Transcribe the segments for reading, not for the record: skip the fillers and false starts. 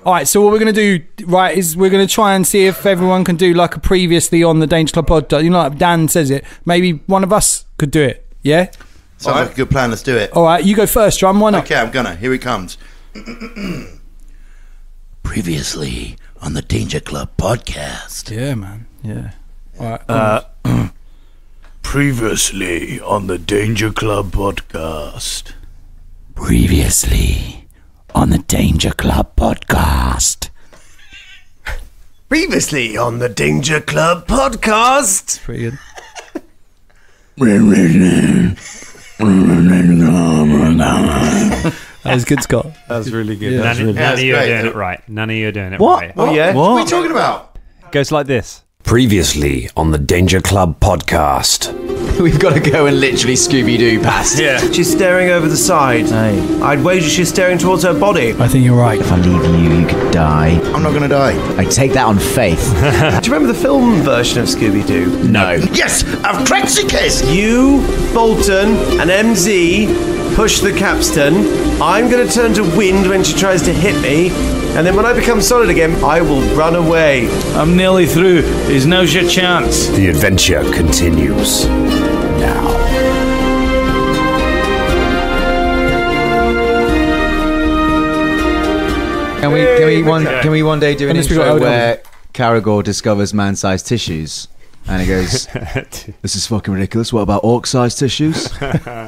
All right, so what we're going to do, right, is we're going to try and see if everyone can do like a previously on the Danger Club podcast. You know, like Dan says it. Maybe one of us could do it. Yeah? Sounds like a good plan. Let's do it. All right, you go first, Drum. Why not? Okay, I'm gonna. Here it comes. Previously on the Danger Club podcast. Yeah, man. Yeah. All right. Previously on the Danger Club podcast. Previously on the Danger Club podcast. Previously on the Danger Club podcast. Pretty good. That was good, Scott. That was really good. Yeah. None of you are doing it right. None of you are doing it What? right. Oh, yeah? What are you talking about? Goes like this. Previously on the Danger Club podcast. We've got to go and literally Scooby-Doo past. Yeah. She's staring over the side. Hey. I'd wager she's staring towards her body. I think you're right. If I leave you, you could die. I'm not gonna die. I take that on faith. Do you remember the film version of Scooby-Doo? No. Yes, I've cracked the case. You, Bolton, and MZ push the capstan. I'm going to turn to wind when she tries to hit me. And then when I become solid again, I will run away. I'm nearly through. There's now's your chance. The adventure continues now. Can we one day do an Unless we intro got where Caragor discovers man-sized tissues? And he goes, this is fucking ridiculous. What about orc-sized tissues?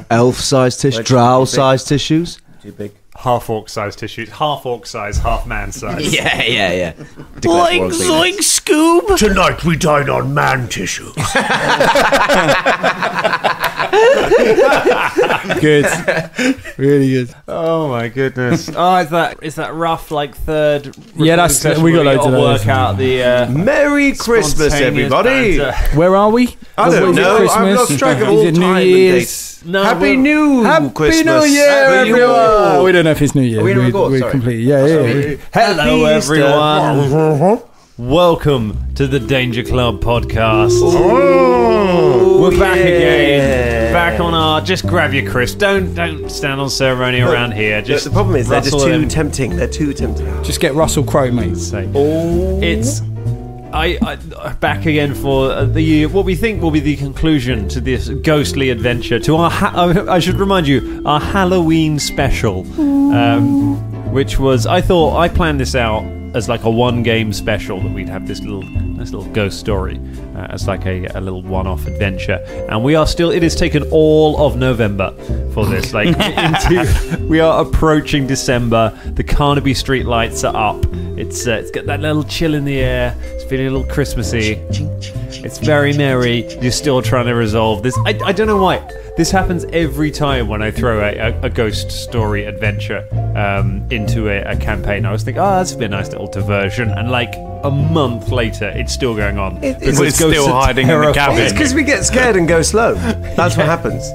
Elf-sized tissues? Drow-sized tissues? Too big. Half orc size tissues. Half orc size, half man size. Yeah. Boing, zoink, Scoob. Tonight we dine on man tissue. Good. Really good. Oh my goodness. Oh, is that rough like third? Yeah, that's we got loads of those. Work out the Merry Christmas, spontaneous everybody. banter. Where are we? I don't know. I've lost track of all Is it time New and Year's? dates. No, Happy New New Christmas. Year, Happy New everyone. Year. We don't know if it's New Year. we in a record? We're Sorry. completely. Yeah. Hello, Happy Easter. everyone. Welcome to the Danger Club podcast. We're back again. Back on our. Just grab your crisp. Don't stand on ceremony around here. Just The problem is they're just rustle too them. tempting. They're too tempting. Just get Russell Crowe, mate. It's I back again for the what we think will be the conclusion to this ghostly adventure to our I should remind you, our Halloween special, which was I planned this out as like a one game special that we'd have this little ghost story as like a little one-off adventure, and we are still. It has taken all of November for this. Like we are approaching December. The Carnaby street lights are up. It's got that little chill in the air. It's feeling a little Christmassy. It's very merry. You're still trying to resolve this. I don't know why. This happens every time when I throw a ghost story adventure into a campaign. I was thinking, that's been a nice little diversion. And like a month later, it's still going on. It's still hiding in the cabin. It's because we get scared and go slow. That's what happens.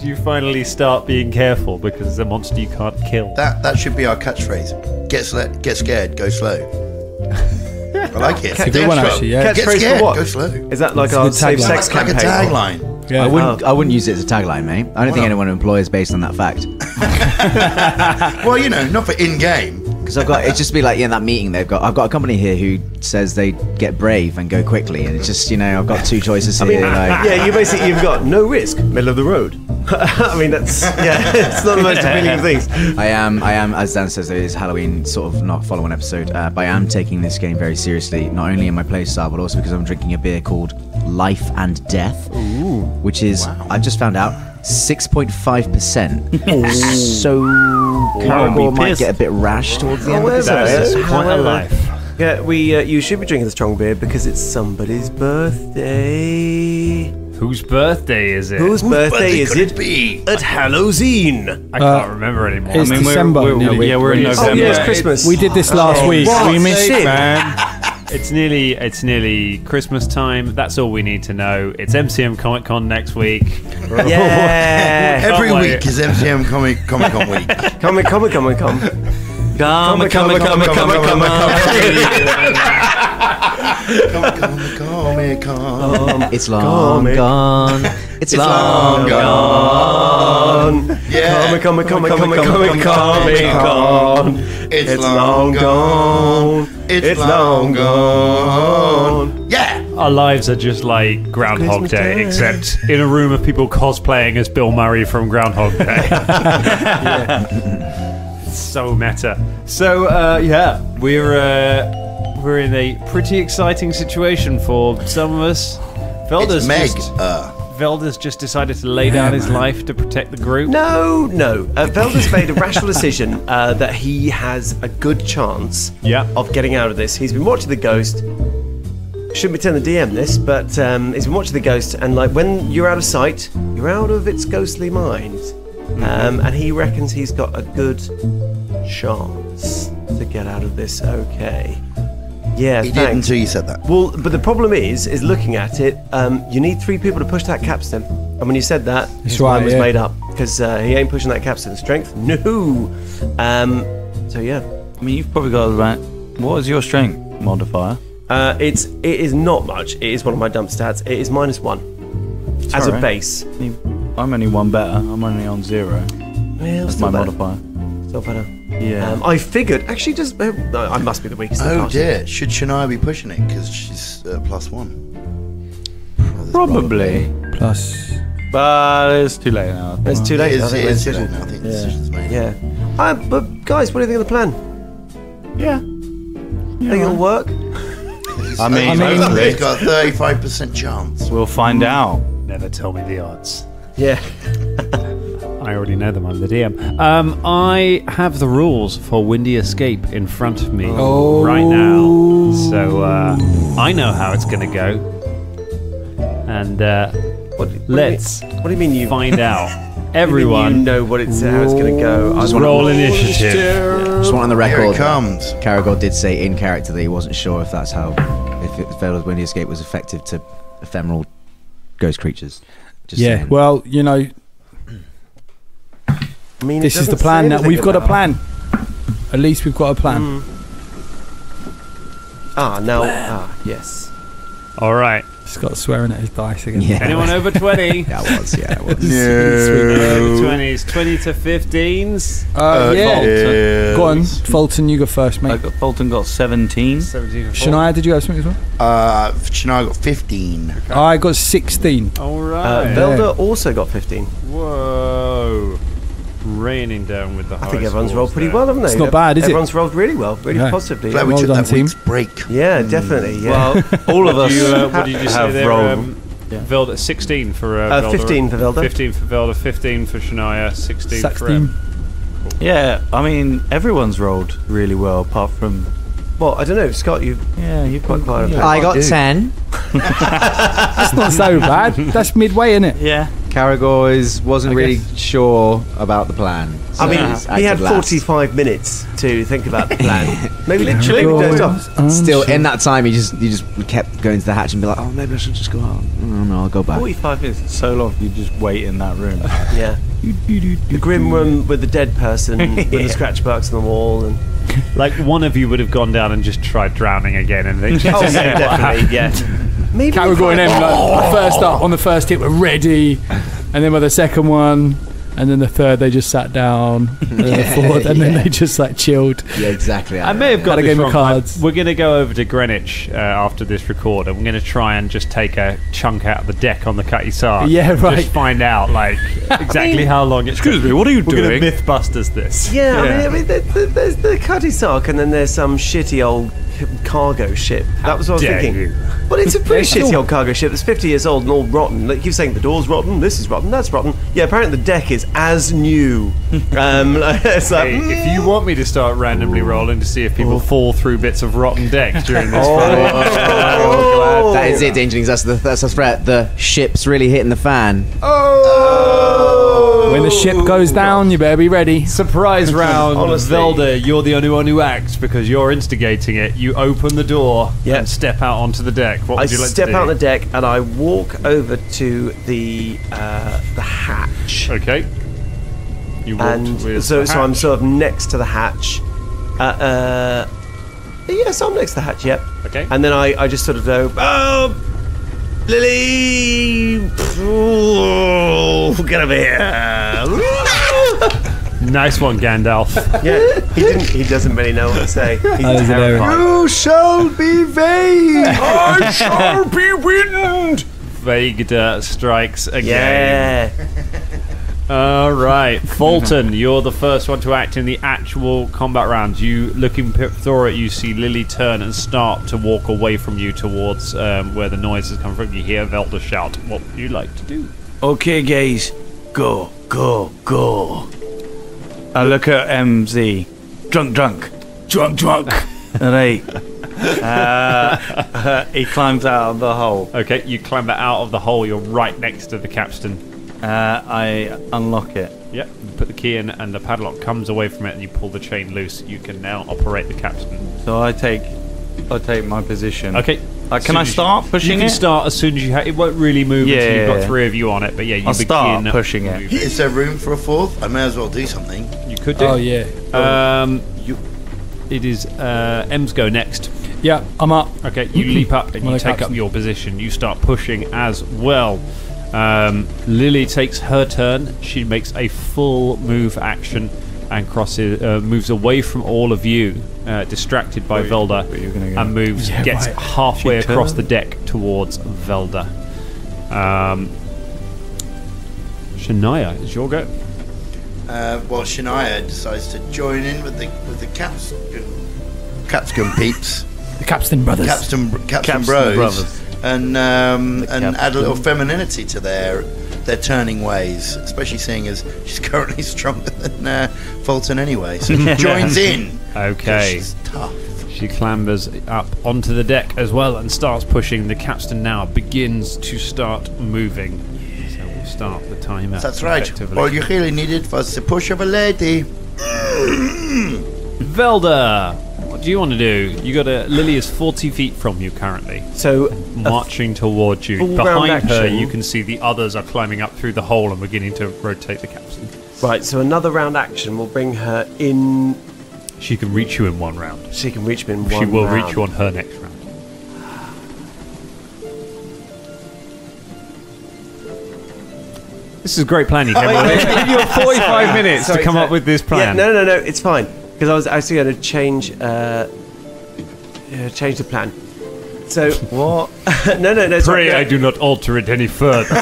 You finally start being careful because it's a monster you can't kill. That should be our catchphrase. Get scared, go slow. I like it. It's a good one, actually. Yeah. Get Catchphrase scared, for what? go slow. Is that like It's a our good safe tagline. sex Like a campaign? tagline. Yeah. I wouldn't use it as a tagline, mate. I don't think anyone employs based on that fact. Well, not for in-game. Because it's just be like, that meeting I've got a company here who says they get brave and go quickly, and it's just, I've got two choices here. You've got no risk, middle of the road. I mean, it's not the most appealing of things. I am, as Dan says, it's Halloween, sort of not follow-on episode, but I am taking this game very seriously, not only in my play style, but also because I'm drinking a beer called Life and Death, which is, I've just found out, 6.5%. So Caragor might get a bit rash towards the end of this. That's quite a life. Yeah, you should be drinking the strong beer because it's somebody's birthday. Whose birthday is it? Whose birthday is it? Be At Halloween. I can't remember anymore. It's December. We're in November. Oh, yeah, it's Christmas. We did this last week. We missed it, man. It's nearly Christmas time. That's all we need to know. It's MCM Comic Con next week. Yeah. Every Can't wait. week is MCM Comic Con week. Come. It's long gone. It's long gone. Yeah. Come on. It's long gone. It's long gone. Yeah. Our lives are just like Groundhog Day, except in a room of people cosplaying as Bill Murray from Groundhog Day. So meta. So we're in a pretty exciting situation for some of us. It's Meg. Velda's just decided to lay down his life to protect the group. No. Velda's made a rational decision that he has a good chance of getting out of this. He's been watching the ghost. Shouldn't be telling the DM this, but he's been watching the ghost, and like when you're out of sight, you're out of its ghostly mind. And he reckons he's got a good chance to get out of this okay. Yeah, He did until you said that. Well, but the problem is looking at it, you need 3 people to push that capstan. And when you said that, his mind was made up. Because he ain't pushing that capstan. Strength? No! So yeah. I mean, you've probably got about... What is your strength modifier? It is not much. It is one of my dump stats. It is -1. As a base. I'm only 1 better. I'm only on 0. Yeah, That's my modifier. Still better. Yeah. I figured... Actually, just... I must be the weakest in the Oh party. dear. Should Shania be pushing it? Because she's +1. Probably. Plus. But it's too late now. It's too late. It I think is the too late decision. now. I think the decision's made. Yeah. But guys, what do you think of the plan? Yeah. Think it'll work? I mean, He's got a 35% chance. we'll find out. Never tell me the odds. Yeah. I already know them. I'm the DM. I have the rules for Windy Escape in front of me right now, so I know how it's going to go. And let's What do you mean you find out. You Everyone, know what it's how it's going to go? Just roll initiative. Just want on the Here record. it comes. Caragor did say in character that he wasn't sure if that's how, if Velda's Windy Escape was effective to ephemeral ghost creatures. Just Yeah, saying. well, you know, I mean, this is the plan now. We've got a plan. At least we've got a plan. Yes. All right. Scott's swearing at his dice again. Yeah. Anyone over 20? That was, yeah, it was. Over 20s, 20 to 15s. Yeah. Go on, Fulton, you go first, mate. Fulton got 17. 17 to 4. Shania, did you have something as well? Shania got 15. I got 16. All right. Velda also got 15. Whoa. Raining down with the high I think everyone's scores rolled pretty there. well, haven't they? It's not bad, is it? Everyone's rolled really well, really Yeah. positively. Glad we Well took done, that team. week's break. Yeah, definitely. Yeah. Well, all of us What did you say have there? rolled. Velda, 16 for Velda. 15 for Velda. 15 for Velda, 15 for Shania, 16 for 16. Em. Yeah, I mean, everyone's rolled really well, apart from... Well, I don't know, Scott. You've Yeah, quite quiet. yeah. I got 10. That's not so bad. That's midway, isn't it? Yeah. Caragor wasn't really sure about the plan. I mean, he's he had acted last. 45 minutes to think about the plan. Maybe Literally. dozed off. Still, in that time, he just kept going to the hatch and be like, "Oh, maybe I should just go out." No, I'll go back. 45 minutes is so long, you just wait in that room. Yeah. The grim room with the dead person, with the scratch marks on the wall, and Like one of you would have gone down and just tried drowning again, and they just definitely, yeah. Maybe Caragor and them, like, first up on the first hit were ready, and then by the second one, and then the third they just sat down, and then the fourth, and then they just like chilled. Yeah, exactly. I may have got Had a this game of wrong. cards. We're going to go over to Greenwich after this record, and we're going to try and just take a chunk out of the deck on the Cutty-Sark. Yeah, right. Just find out like exactly how long it's. Excuse me, what are you We're doing? going to Mythbusters this. Yeah, I mean there's the Cutty-Sark, and then there's some shitty old cargo ship. That was what I was dare thinking. you. Well, it's a pretty shitty old cargo ship that's 50 years old and all rotten. Like, you keep saying the door's rotten, this is rotten, that's rotten. Yeah, apparently the deck is as new. It's like, Hey, if you want me to start randomly rolling to see if people fall through bits of rotten decks during this That is it, Dangerlings. That's the threat. The ship's really hitting the fan. When the ship goes down, you better be ready. surprise round, Honestly. Velda, you're the only one who acts because you're instigating it. You open the door Yeah. and step out onto the deck. What I would you like step to do? out on the deck and I walk over to the hatch. Okay. You walked And with so the I'm hatch. sort of next to the hatch. Yes, I'm next to the hatch. Yep. Okay. And then I just sort of go, oh, Lily, get over here. Nice one, Gandalf. Yeah, he doesn't really know what to say. He's terrified. You shall be vague. I shall be wind. Vagued strikes again. Yeah. All right, Fulton, you're the first one to act in the actual combat round. You looking through it, you see Lily turn and start to walk away from you towards where the noise has come from. You hear Velda shout. What would you like to do? Okay, guys, go. I look at MZ. Drunk. Right. He climbs out of the hole. Okay, you climb out of the hole. You're right next to the capstan. I unlock it. Yep, you put the key in and the padlock comes away from it and you pull the chain loose. You can now operate the capstan. So I take my position. Okay. Can I start pushing it? You can start as soon as you have. It won't really move until you've got 3 of you on it. But yeah, you I'll begin start pushing it. moving. Is there room for a fourth? I may as well do something. You could do. Oh yeah. It is M's go next. Yeah, I'm up. Okay, you leap up and On you the take up capstan. your position. You start pushing as well. Lily takes her turn. She makes a full move action and moves away from all of you, distracted by Velda, where you gonna go? and gets halfway across the deck towards Velda. Shania, it's your go. Well, Shania decides to join in with the Capstan peeps, The Capstan Brothers. Capstan Capstan Bros, Brothers. and add a little femininity to their turning ways, especially seeing as she's currently stronger than Fulton anyway. So she joins in. Okay. She's tough. She clambers up onto the deck as well and starts pushing. The capstan now begins to start moving. So we'll start the timer. That's right. effectively. All you really needed was the push of a lady. Velda, what do you want to do? Lily is 40 feet from you currently, So marching towards you. full round Behind her, action. you can see the others are climbing up through the hole and beginning to rotate the capstan. right, so another round action will bring her in. She can reach you in one round. She can reach me in one She will round. reach you on her next round. This is great planning, Cameron. wait. Give you 45 minutes Sorry, to come sorry. up with this Yeah, plan. no, it's fine because I was actually going to change the plan. So What? no. Pray Sorry, I do not alter it any further.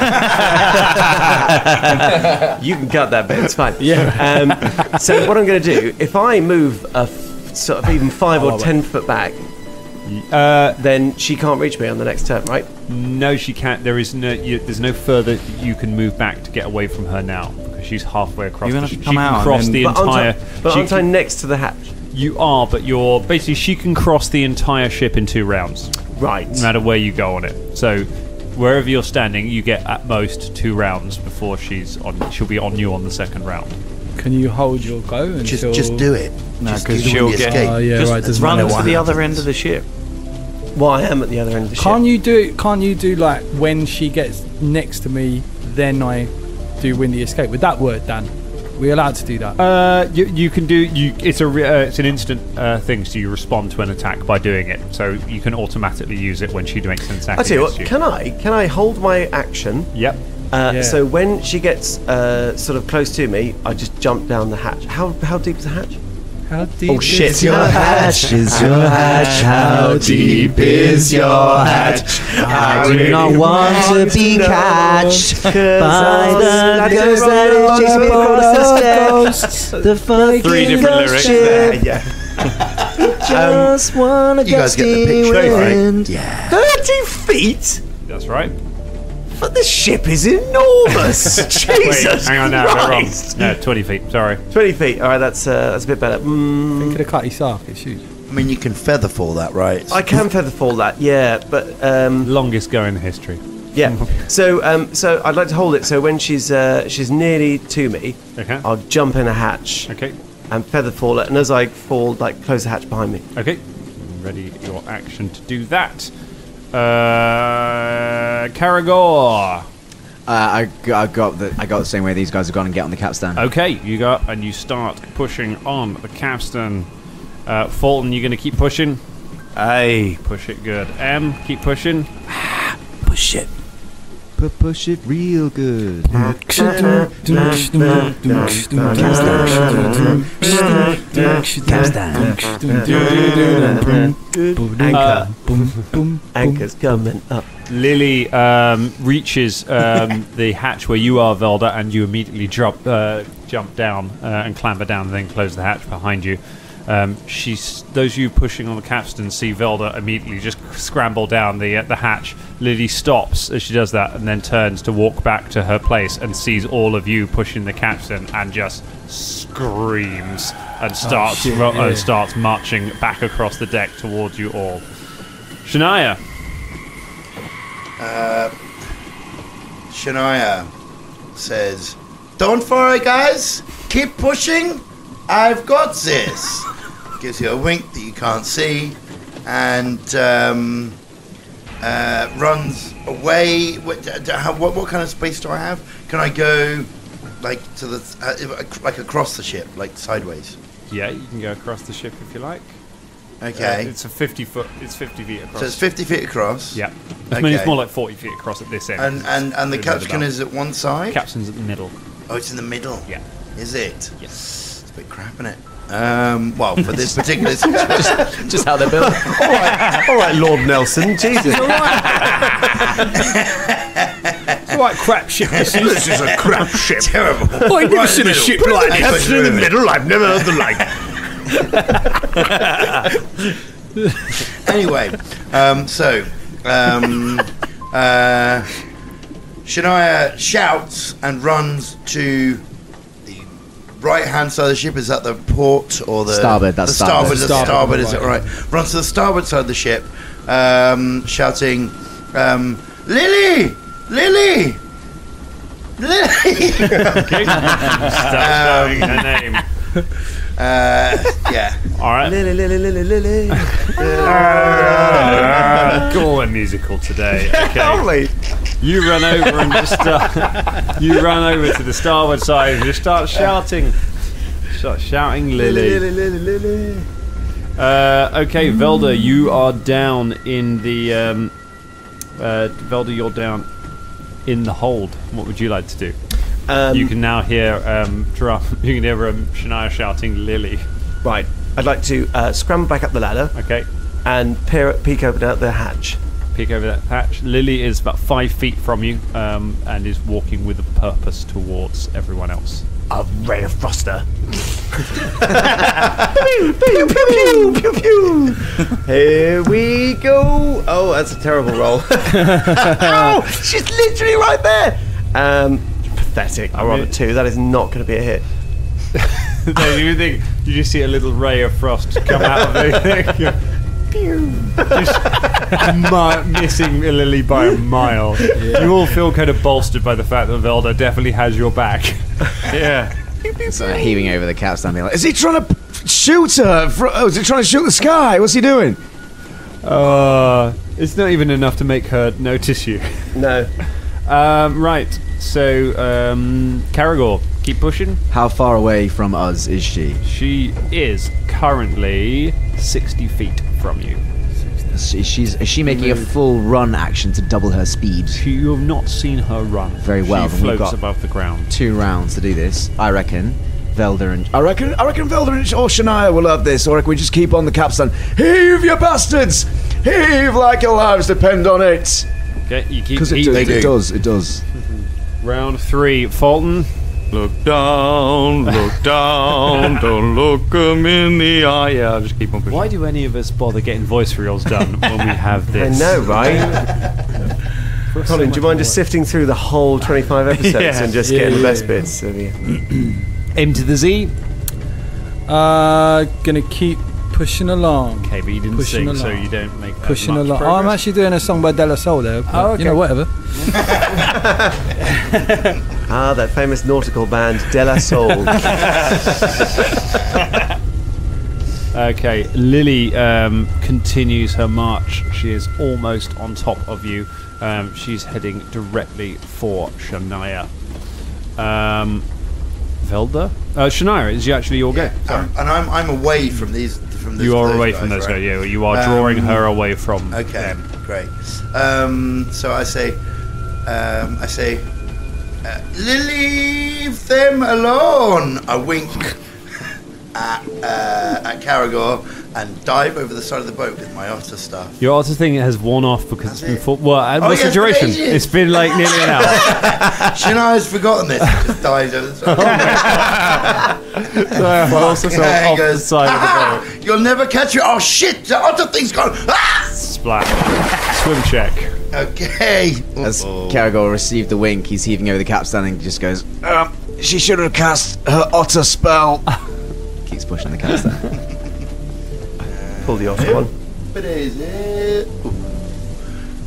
You can cut that bit. It's fine. Yeah. So what I'm going to do, if I move sort of even 5 or 10 foot back, then she can't reach me on the next turn, right? No, she can't. There's no further you can move back to get away from her now because she's halfway across. You're gonna She have to come can out cross and the then- entire. Aren't I next to the hatch? You are, but you're basically she can cross the entire ship in 2 rounds, Right. no matter where you go on it. So wherever you're standing, you get at most 2 rounds before she'll be on you on the second round. Can you hold your go until... Just do it. No, Just 'cause do she'll the get- escape. Oh yeah, Just right. Doesn't run matter to what the happens. other end of the ship. Well, I am at the other end of the Can't ship. you do like when she gets next to me, then I do win the escape? Would that work, Dan? We allowed to do that? You can do. It's an instant thing, so you respond to an attack by doing it. So you can automatically use it when she makes an attack. I tell you against what, can I hold my action? Yep. So when she gets sort of close to me, I just jump down the hatch. How deep is the hatch? How deep Oh shit! is your hatch? Is your hatch? How deep is your hatch? I do not want to be catched by the ghost that is chasing me across the deck. The fucking 3 different lyrics ship. Yeah. Just wanna You guys get the gusty picture, right? wind. Yeah. 30 feet? That's right. But the ship is enormous. Jesus Wait, hang on now. We're wrong. Christ. No, 20 feet. Sorry. 20 feet. All right, that's a bit better. Think of the cutty sark. It's huge. I mean, you can feather fall that, right? I can feather fall that, yeah, but Longest go in history. yeah. So I'd like to hold it. So when she's nearly to me, Okay. I'll jump in a hatch Okay. and feather fall it. And as I fall, like close the hatch behind me. Okay. Ready your action to do that. Karagor. I got the same way these guys have gone and get on the capstan. Okay, you go up and you start pushing on the capstan. Fulton, you going to keep pushing? Aye. Push it good. M, keep pushing. Push it. Push it real good. Anchor's coming up. Lily reaches the hatch where you are, Velda, and you immediately jump down and clamber down, and then close the hatch behind you. Those of you pushing on the capstan see Velda immediately just scramble down the hatch. Lily stops as she does that, and then turns to walk back to her place and sees all of you pushing the capstan, and just screams and starts marching back across the deck towards you all. Shania. Shania says, "Don't worry, guys. Keep pushing. I've got this." Gives you a wink that you can't see, and runs away. What kind of space do I have? Can I go like to the like across the ship, like sideways? Yeah, you can go across the ship if you like. Okay. It's a 50 foot. It's 50 feet across. So it's 50 feet across. Yeah. I mean, it's more like 40 feet across at this end. And the capstan is at one side. Capstan's at the middle. Oh, it's in the middle. Yeah. Is it? Yes. It's a bit crap, isn't it? Well, for this particular situation. Just how they're built. All right, Lord Nelson. Jesus. It's a right crap ship. This This is a crap ship. Terrible. Oh, I've never seen a ship like that. Captain in the middle. I've never heard the like. Anyway, Shania shouts and runs to the right-hand side of the ship. Is that the port or the starboard? That's the starboard. The Starboard, starboard, is it right. right? Runs to the starboard side of the ship, shouting, "Lily, Lily, Lily!" Okay. Start shouting her name. Yeah. All right. Lily, Lily, Lily, Lily. Go on, musical today. Okay. Lovely. You run over and just you run over to the starboard side and just start shouting. Start shouting, Lily. Lily, Lily, Lily. Okay, Velda, you are down in the Velda, you're down in the hold. What would you like to do? You can now hear you can hear Shania shouting, Lily. Right. I'd like to scramble back up the ladder Okay. and peek open out the hatch. Peek over that hatch. Lily is about 5 feet from you and is walking with a purpose towards everyone else. A ray of froster. Pew, pew, pew, pew, pew. Here we go. Oh, that's a terrible roll. Oh, she's literally right there. Pathetic. I rolled a 2. That is not going to be a hit. No, you think you just see a little ray of frost come out of the thing. Just missing Lily by a mile. You all feel kind of bolstered by the fact that Velda definitely has your back. Yeah. So heaving over the capstan, being like, "Is he trying to shoot her? Is he trying to shoot the sky? What's he doing?" It's not even enough to make her notice you. No. Right. So, Caragor, keep pushing. How far away from us is she? She is currently 60 feet from you. Is she making a full run action to double her speed? You have not seen her run. Very well. She Then we've floats got above the ground. 2 rounds to do this. I reckon Velda and I reckon Velda and Shania will love this. Or I reckon we just keep on the capstan. Heave, you bastards! Heave like your lives depend on it. Okay, you keep Because eating. it does. Round 3, Fulton. Look down, don't look 'em in the eye. Yeah, I'll just keep on pushing. Why do any of us bother getting voice reels done when we have I this? know, right? Colin, do you mind just sifting through the whole 25 episodes Yeah. and just getting the best bits? Of you? M to the Z. Gonna keep pushing along. Okay, but you didn't Pushing sing, so along. you don't make Pushing much along. Oh, I'm progress. actually doing a song by De La Soul there. But, Oh, okay. You know, whatever. Ah, that famous nautical band, De La Soul. Okay, Lily continues her march. She is almost on top of you. She's heading directly for Shania. Velda? Shania, is actually your go. And I'm away from these from You are those away guys, from those right? guys. Yeah, you are drawing her away from Okay, them. great. So I say, leave them alone. I wink at Caragor and dive over the side of the boat with my otter staff. Your otter thing has worn off because it's been full. Well, what's yes, the duration? it is. It's been like nearly an hour. Shania's forgotten this. He just dives over the side. I've also fell Okay, off he the goes, side of the boat. You'll never catch it. Oh shit! The otter thing's gone. Ah! Splash. Swim check. Okay. As Caragor received the wink, he's heaving over the capstan and just goes, she should have cast her otter spell. Keeps pushing the capstan. Pull the otter one. But is it?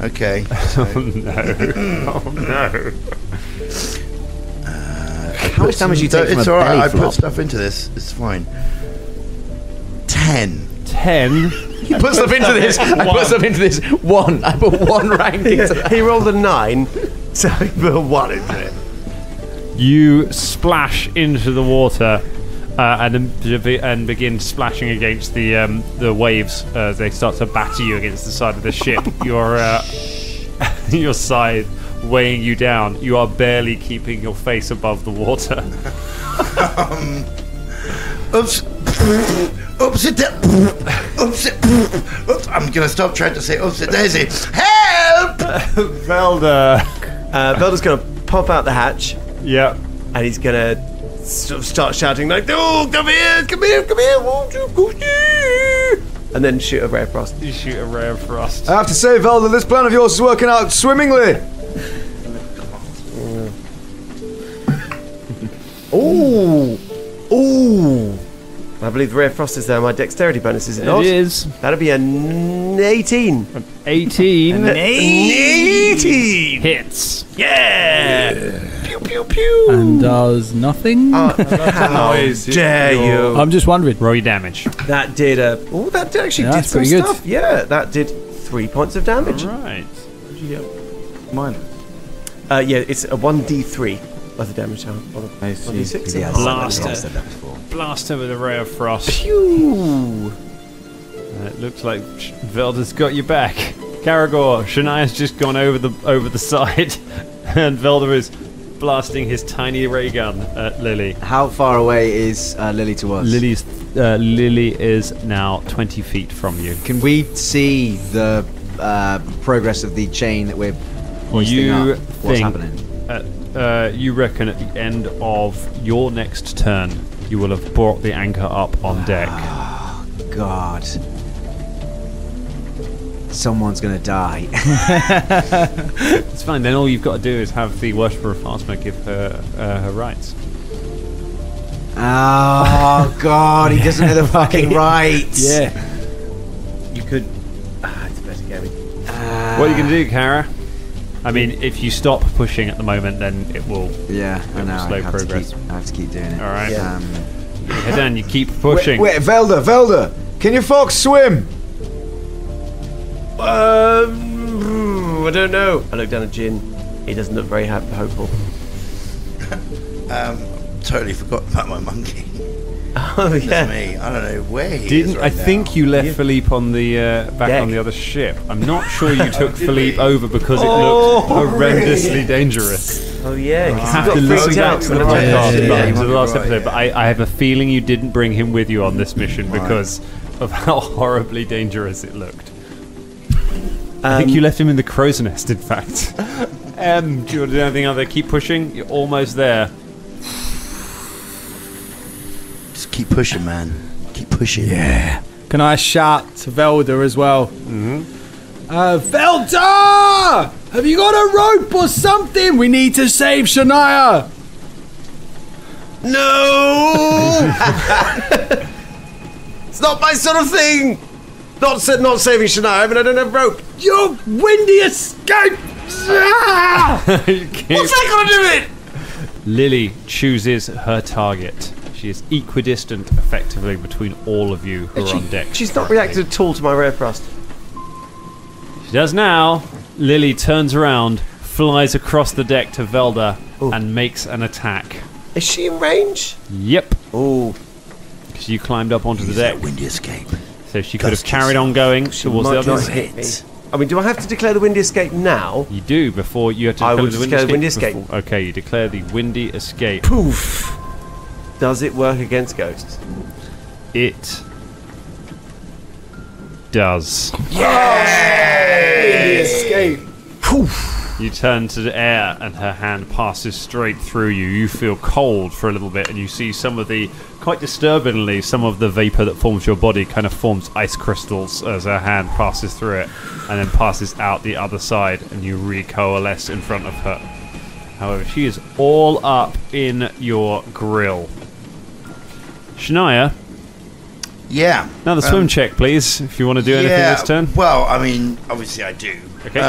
Okay. So, Oh no. How much damage you take from it's a alright. belly I flop? put stuff into this. It's fine. 10. 10. He put stuff into this. I put stuff into this. 1. I put 1 rank into that. He rolled a 9, so he put a 1 into it. You splash into the water and begin splashing against the waves as they start to batter you against the side of the ship. Your side weighing you down. You are barely keeping your face above the water. Oops. Oops. Oops. I'm going to stop trying to say oops. Daisy. Help! Velda. Velda's going to pop out the hatch. Yep. And he's gonna sort of start shouting like, "Oh, come here, won't you go here?" And then shoot a ray of frost. You shoot a ray of frost. I have to say, Velda, this plan of yours is working out swimmingly. Ooh. I believe the ray of frost is my dexterity bonus, is it not? It is. That'd be an 18. 18. 18 hits. Yeah. Pew pew pew. And does nothing. How dare you? I'm just wondering. Roll your damage. That did that actually Yeah, did that's some pretty good. stuff. Yeah, that did 3 points of damage. Right. Mine. Yeah, it's a 1d3 of the damage. 1d6. Yeah, Blast her with a ray of frost. Pew. It looks like Velda's got your back. Caragor, Shania's just gone over the side, and Velda is blasting his tiny ray gun at Lily. How far away is Lily to us? Lily is now 20 feet from you. Can we see the progress of the chain that we're hoisting up? What's happening? You reckon at the end of your next turn, you will have brought the anchor up on deck. Oh, God. Someone's gonna die. It's fine. Then all you've got to do is have the worshipper of Phasma give her her rights. Oh, God, he doesn't know the fucking rights. Yeah. You could. It's better, Gabby. What are you going to do, Kara? I mean, if you stop pushing at the moment, then it will. Yeah, I know. Slow I have progress. I have to keep doing it. All right. Yeah. You head down. You keep pushing. Wait, Velda, can your fox swim? I don't know. I look down at Jin. He doesn't look very hopeful. Totally forgot about my monkey. Oh That's yeah. me. I don't know where he is Didn't right I think now. you left Philippe on the back Deck. on the other ship? I'm not sure you took Philippe over because it looked horrendously dangerous. Oh yeah. You Because have he to got listen freaked back out to when the the podcast, yeah, to you the might last be right, episode, but yeah. I have a feeling you didn't bring him with you on this mission because of how horribly dangerous it looked. I think you left him in the crow's nest, in fact. Do you want to do anything other? Keep pushing. You're almost there. Just keep pushing, man. Keep pushing. Yeah. Can I shout to Velda as well? Mm-hmm. Velda! Have you got a rope or something? We need to save Shania. No. It's not my sort of thing. Not saving Shania. I mean, I don't have rope. Your windy escape. What's that got to do with it? Lily chooses her target. She is equidistant, effectively, between all of you who are on deck. She's not reacted at all to my ray of frost. She does now. Lily turns around, flies across the deck to Velda, and makes an attack. Is she in range? Yep. Oh. Because you climbed up onto the deck. Windy escape. So she could have carried on going towards the other not hit me. I mean, do I have to declare the windy escape now? You do before you have to I declare will declare the windy escape. before- Okay, you declare the windy escape. Poof! Does it work against ghosts? It does. Windy escape. You turn to the air and her hand passes straight through you. You feel cold for a little bit and you see some of the, quite disturbingly, some of the vapour that forms your body kind of forms ice crystals as her hand passes through it and then passes out the other side and you recoalesce in front of her. However, she is all up in your grill. Shania, Yeah. another swim check, please, if you want to do anything this turn. Well, I mean, obviously I do. Okay.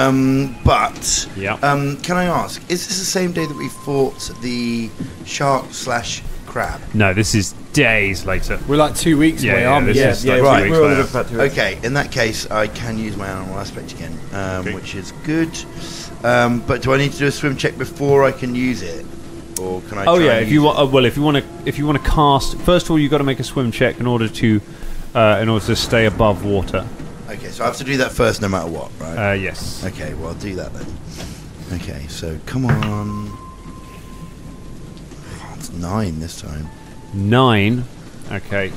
But Yeah. can I ask, is this the same day that we fought the shark/crab? No, this is days later. We're like 2 weeks away, aren't we? this is like right. 2 We're on the weeks later. Okay, in that case, I can use my animal aspect again, which is good. But do I need to do a swim check before I can use it, or can I? Oh try yeah, and if you use want, if you want to cast, first of all, you've got to make a swim check in order to stay above water. it? Okay, so I have to do that first, no matter what, right? Yes. Okay, well I'll do that then. Okay, so come on. Oh, it's 9 this time. 9. Okay.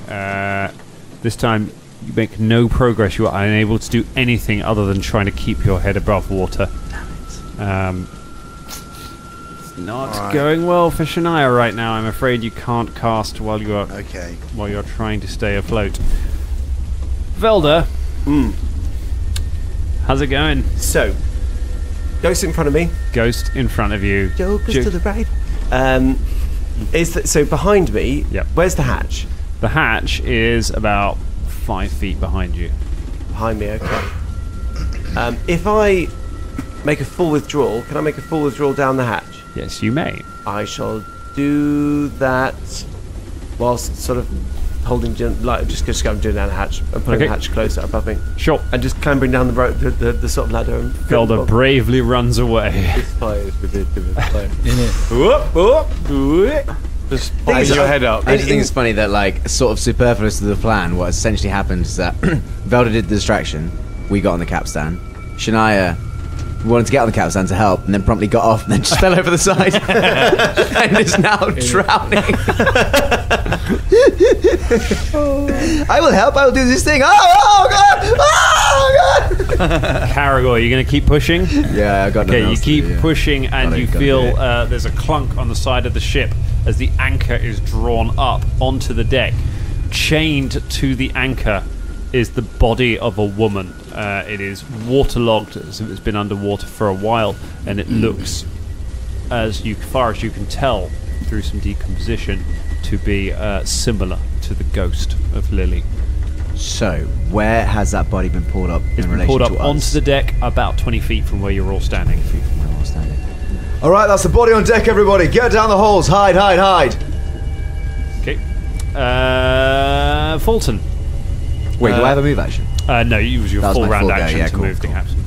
This time you make no progress. You are unable to do anything other than trying to keep your head above water. It's not going well for Shania right now. I'm afraid you can't cast while you're trying to stay afloat. Velda. How's it going? So, ghost in front of me. Ghost in front of you. Jokers to the right. So behind me, Yep. where's the hatch? The hatch is about 5 feet behind you. Behind me, okay. If I make a full withdrawal, can I make a full withdrawal down the hatch? Yes, you may. I shall do that whilst sort of holding, just going down the hatch and putting Okay. the hatch closer above me. Sure. And just clambering down the rope, the sort of ladder. And Velda bravely runs away. This fire is ridiculous. Just popping your head up. I just think it's funny that, like, sort of superfluous to the plan, what essentially happened is that Velda did the distraction, we got on the capstan, Shania wanted to get on the capstan to help, and then promptly got off, and then just fell over the side, and is now drowning. I will help, I will do this thing. Oh God! Oh God! Caragor, you're going to keep pushing? Yeah, I got nothing Okay, you else to keep do, yeah. pushing and Gotta you do feel it. there's a clunk on the side of the ship as the anchor is drawn up onto the deck. Chained to the anchor is the body of a woman. It is waterlogged as if it's been underwater for a while, and it looks, as far as you can tell through some decomposition, to be similar to the ghost of Lily. So, where has that body been pulled up It's in been relation pulled up to us? onto the deck about 20 feet from where you're all standing. All right, that's the body on deck, everybody. Get down the holes. Hide, hide, hide. Okay. Fulton. Wait, do I have a move action? No, you use your That was full my round full go, action yeah, to cool, move the cool. capstan.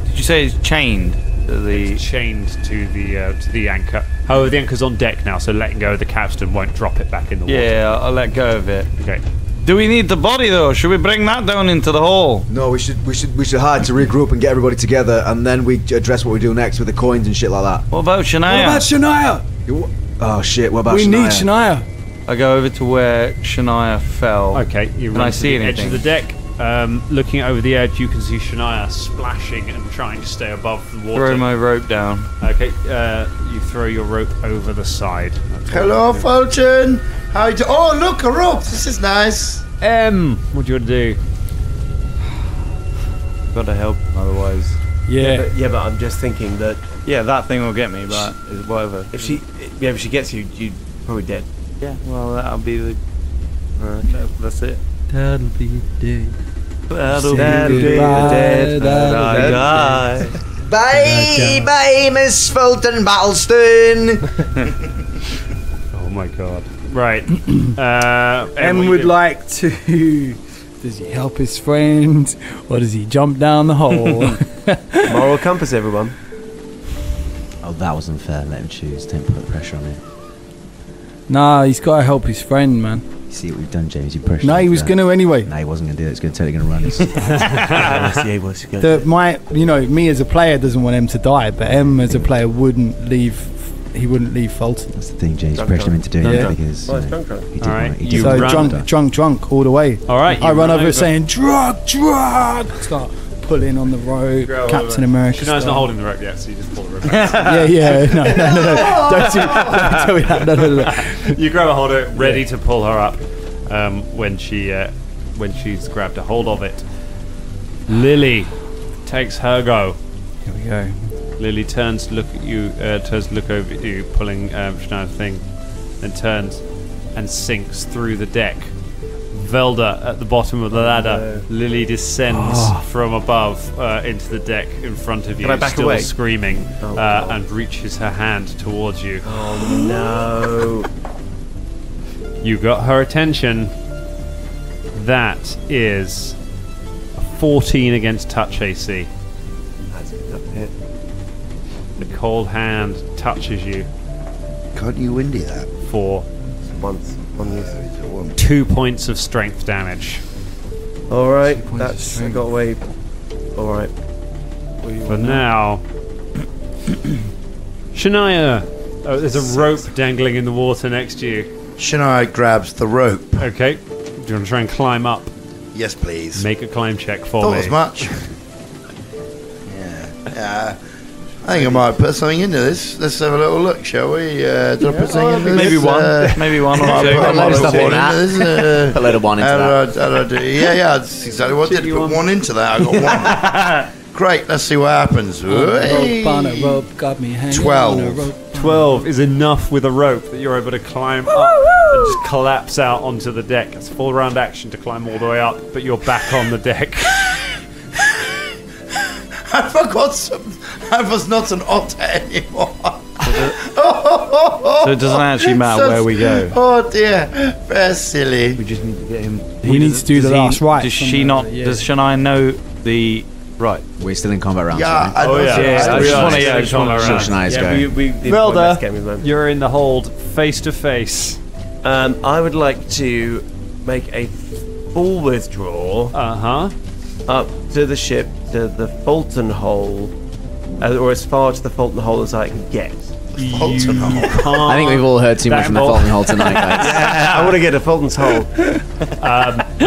Did you say it's chained to the? It's chained to the anchor. However, the anchor's on deck now, so letting go of the capstan won't drop it back in the water. Yeah, I'll let go of it. Okay. Do we need the body though? Should we bring that down into the hole? No, we should hide to regroup and get everybody together, and then we address what we do next with the coins and shit like that. What about Shania? What about Shania? Oh shit! What about We Shania? need Shania. I go over to where Shania fell. Okay, you Can run I to see the edge anything? of the deck. Looking over the edge, you can see Shania splashing and trying to stay above the water. Throw my rope down. Okay, you throw your rope over the side. That's all Hello, you do. Fulton. How you do? Oh, look, a rope. This is nice. What do you want to do? Gotta help, otherwise. Yeah. But I'm just thinking that Yeah, that thing will get me, but it's whatever. if she gets you, you're probably dead. Yeah, well, that'll be the. That's it. That'll be dead. That'll Say be the goodbye, dead that I that'll die. Bye, bye, Miss Fulton Battlestone. Oh my god. Right. M would like to. Does he help his friend, or does he jump down the hole? Moral compass, everyone. Oh, that was unfair. Let him choose. Don't put pressure on him. Nah, he's got to help his friend, man. See what we've done, James. You pushed. No, he was going to anyway. No, he wasn't going to do it. It's totally going to run. Me as a player doesn't want M to die, but M as a player wouldn't leave. He wouldn't leave Fulton. That's the thing, James. Pressured him into doing it because Well, it's drunk. he did All right, want it. He you did run- want it. drunk all the way. All right, I you run run over over. saying drug. Start pulling on the rope. Captain America. Shania's style. not holding the rope yet, so you just pull the rope back. Yeah. No. Don't tell me that. No. You grab a hold of it, ready to pull her up when she's grabbed a hold of it. Lily takes her go. Here we go. Lily turns to look at you, turns to look over at you, pulling Shania's thing, then turns and sinks through the deck. Velda at the bottom of the ladder. Lily descends from above into the deck in front of you, Can I back still away? screaming, and reaches her hand towards you. Oh no! You got her attention. That is a 14 against touch AC. That's a good hit. The cold hand touches you Can't you windy that? for One use. 2 points of strength damage. All right, points of that's I strength. got away. All right. For now, Shania. Oh, there's a rope dangling in the water next to you. Shania grabs the rope. Okay. Do you want to try and climb up? Yes, please. Make a climb check for Thought me. as much. Yeah. I think I might put something into this. Let's have a little look, shall we? Did I put something into this? Maybe one or I two. put a lot of stuff one in that. into this. Put a load of one into How that. did I do? Yeah, that's exactly what I did. Put one into that. I got one. Great, let's see what happens. Hey. On a rope, got me hanging 12. on a rope. 12 is enough with a rope that you're able to climb up and just collapse out onto the deck. It's a full round action to climb all the way up, but you're back on the deck. I forgot something. I was not an otter anymore. So it doesn't actually matter where we go. Oh dear, very silly. We just need to get him. We need to do the last right. Does she not? Does Shania know the right? We're still in combat rounds. Yeah, right? I know. I just want to. Yeah, I just want So Shania's going. we Velda, game at the moment. you're in the hold face to face. I would like to make a full withdraw Uh-huh. up to the ship to the Fulton Hole, or as far to the Fulton Hole as I can get. Fulton Hole. I think we've all heard too much from the Fulton Hole tonight, guys. I want to get to Fulton's Hole.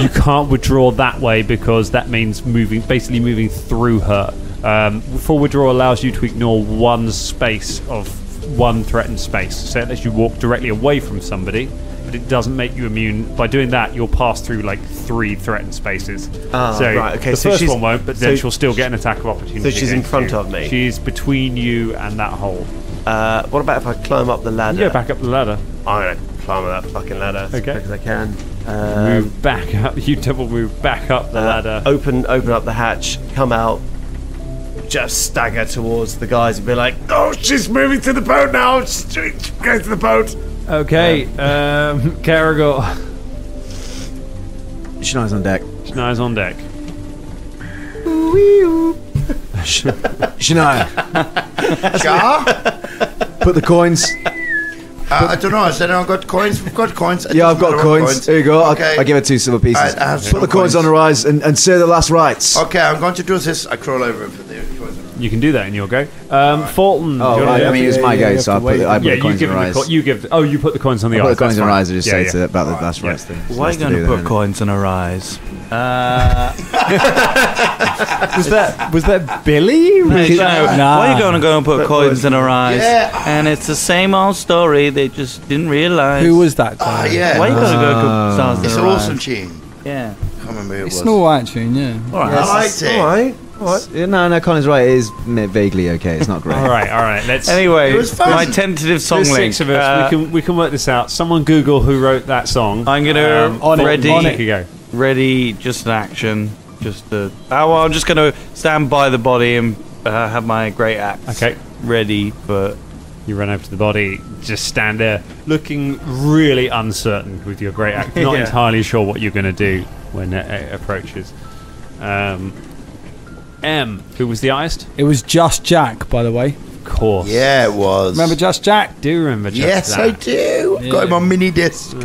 You can't withdraw that way because that means basically moving through her. Full withdrawal allows you to ignore one space of one threatened space. So it lets you walk directly away from somebody, but it doesn't make you immune. By doing that, you'll pass through like 3 threatened spaces. Right, okay, The so first she's- one won't, but then so she'll still get an attack of opportunity. so she's in against front you. of me? She's between you and that hole. What about if I climb up the ladder? You go back up the ladder. I'm gonna climb up that fucking ladder as Okay. quick as I can. Move back up. You double move back up the ladder. Open up the hatch, come out, just stagger towards the guys and be like, "Oh, she's moving to the boat now. She's going to the boat." Okay, Caragor. Shania's on deck. Shania's on deck. Shania, Yeah? put the coins. I don't know. I said I've got coins. We've got coins. It Yeah, I've doesn't got matter what coins. Here you go. Okay. I'll give her 2 silver pieces. I have Put some the coins on the rise and say the last rites. Okay, I'm going to do this. I crawl over and put the coins on. You can do that in your go. Fulton. Oh, do you right. wanna- I mean, it's my yeah, go, you so have to I put wait. the coins give on the him the rise. you give. Oh, you put the coins on the I put ice. the coins that's on the fine. rise and just say to about the last rites thing. Why are you going to put coins on a rise? Was that Billy? Why are you going to go and put coins in a rise? Yeah. And it's the same old story. They just didn't realise. Who was that guy? Yeah. Why are you going to go put stars in It's a an rise? awesome tune. Yeah. I can't remember who it It's was. an alright tune, yeah. All right. I liked it. All right. No, Colin's right. It is vaguely okay. It's not great. All right. Let's. Anyway, It was fun. my tentative song There's link. 6 of us. We can work this out. Someone Google who wrote that song. I'm gonna on ready. It. You go. Ready, just an action. Just a. Oh, well, I'm just gonna stand by the body and have my great axe. Okay. Ready for. You run over to the body, just stand there, looking really uncertain with your great axe. Not Yeah. entirely sure what you're going to do when it approaches. M, who was the iced? It was Just Jack, by the way. Of course. Yeah, it was. Remember Just Jack? Do remember Just Yes, that. I do. Got him on mini disc.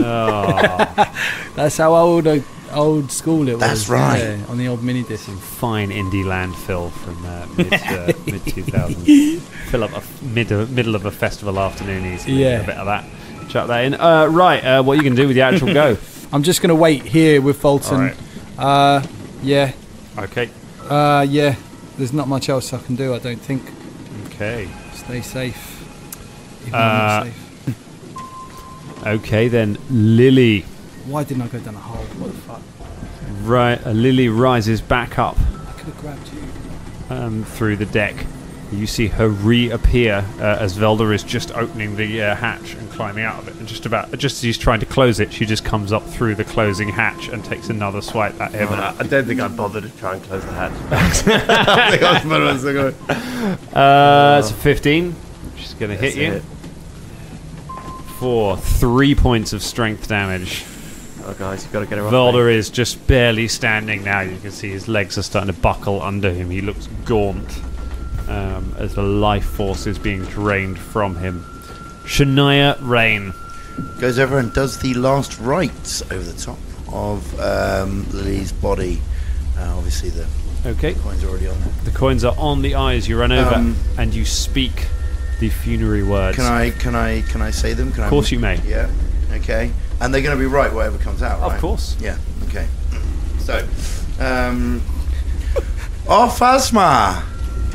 That's how old school it was. That's right. Yeah, on the old mini disc. Some fine indie landfill from mid 2000s. Fill up middle of a festival afternoon easily. Yeah. A bit of that. Chuck that in. Right. What are you going to do with the actual go? I'm just going to wait here with Fulton. All right. Yeah. Okay. Yeah. There's not much else I can do, I don't think. Okay. Stay safe. Even though I'm not safe. Okay then, Lily. Why didn't I go down a hole? What the fuck? Right, Lily rises back up I could have grabbed you. through the deck. You see her reappear as Velda is just opening the hatch and climbing out of it. And just as he's trying to close it, she just comes up through the closing hatch and takes another swipe at him. I don't think I'd bother to try and close the hatch. I think I was better It's a 15. She's going to hit you. It. For 3 points of strength damage. Oh, guys, you've got to get her off. Velda is just barely standing now. You can see his legs are starting to buckle under him. He looks gaunt as the life force is being drained from him. Shania Rain Goes over and does the last rites over the top of Lily's body. Obviously, the coin's already on there. The coins are on the eyes. You run over and you speak the funerary words. Can I say them? Of course you may. Yeah. Okay. And they're going to be right, whatever comes out, right? Of course. Yeah. Okay. So, O Phasma,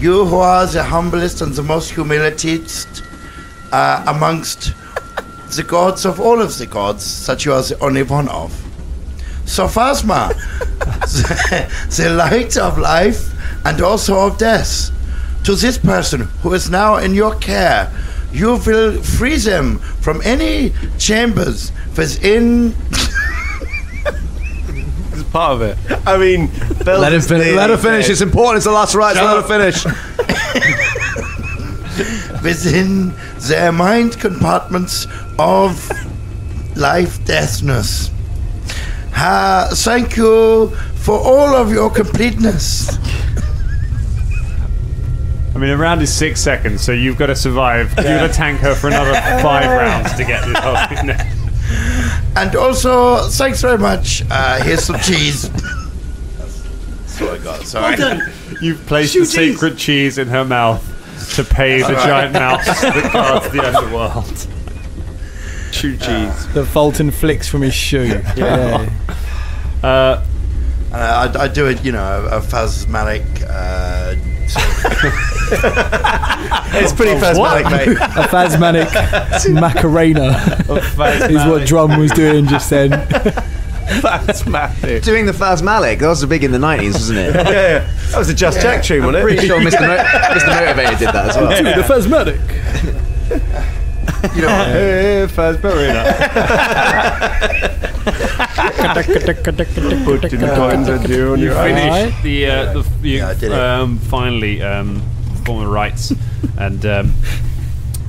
you who are the humblest and the most humiliated amongst the gods of all of the gods, that you are the only one of. So Phasma, the light of life and also of death, to this person who is now in your care, you will free them from any chambers within. It's part of it. I mean, Let him finish. Let her finish. It's important. It's the last right. So let her finish. Within their mind compartments of life deathness. Thank you for all of your completeness. I mean, a round is 6 seconds, so you've got to survive. You've got to tank her for another 5 rounds to get this off. And also, thanks very much. Here's some cheese. That's what I got. Sorry. You've placed the sacred cheese in her mouth to pay the giant mouse that guards the underworld. Shoe cheese. The Fulton flicks from his shoe. Yeah. I do it, a phasmatic. It's pretty phasmatic, mate. A phasmatic Macarena is what Drum was doing just then. Phasmatic. Doing the Phasmalic. That was big in the 90s, wasn't it? Yeah. That was a Just Jack tune, wasn't it? Pretty sure Mr. Motivator did that as well. The phasmatic. Hey, Phasmarina. You finish finally perform the rites and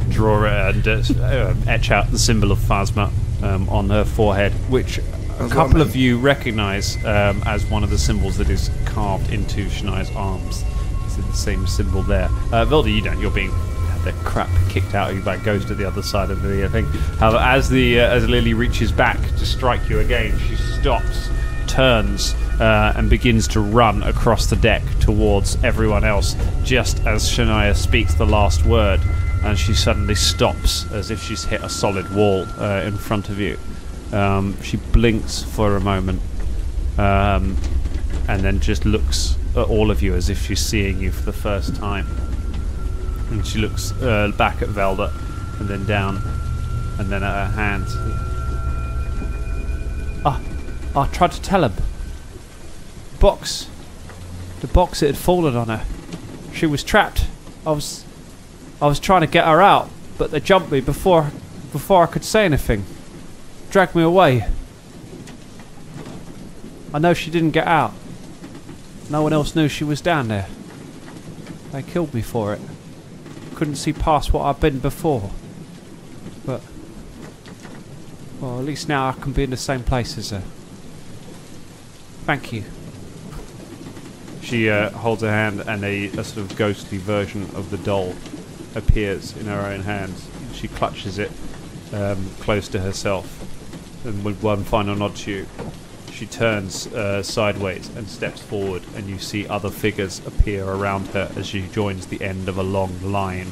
draw and etch out the symbol of Phasma on her forehead, which a couple of you recognise as one of the symbols that is carved into Shania's arms. It's the same symbol there. Velda, you don't. You're being the crap kicked out of you by a ghost at the other side of the thing. However, as Lily reaches back to strike you again, she stops, turns, and begins to run across the deck towards everyone else, just as Shania speaks the last word, and she suddenly stops as if she's hit a solid wall in front of you. She blinks for a moment, and then just looks at all of you as if she's seeing you for the first time. And she looks back at Velda, and then down, and then at her hands. I tried to tell him. The box it had fallen on her. She was trapped. I was trying to get her out, but they jumped me before I could say anything. Dragged me away. I know she didn't get out. No one else knew she was down there. They killed me for it. Couldn't see past what I've been before. But, well, at least now I can be in the same place as her. Thank you. She holds her hand, and a sort of ghostly version of the doll appears in her own hands. She clutches it close to herself. And with one final nod to you, she turns sideways and steps forward, and you see other figures appear around her as she joins the end of a long line,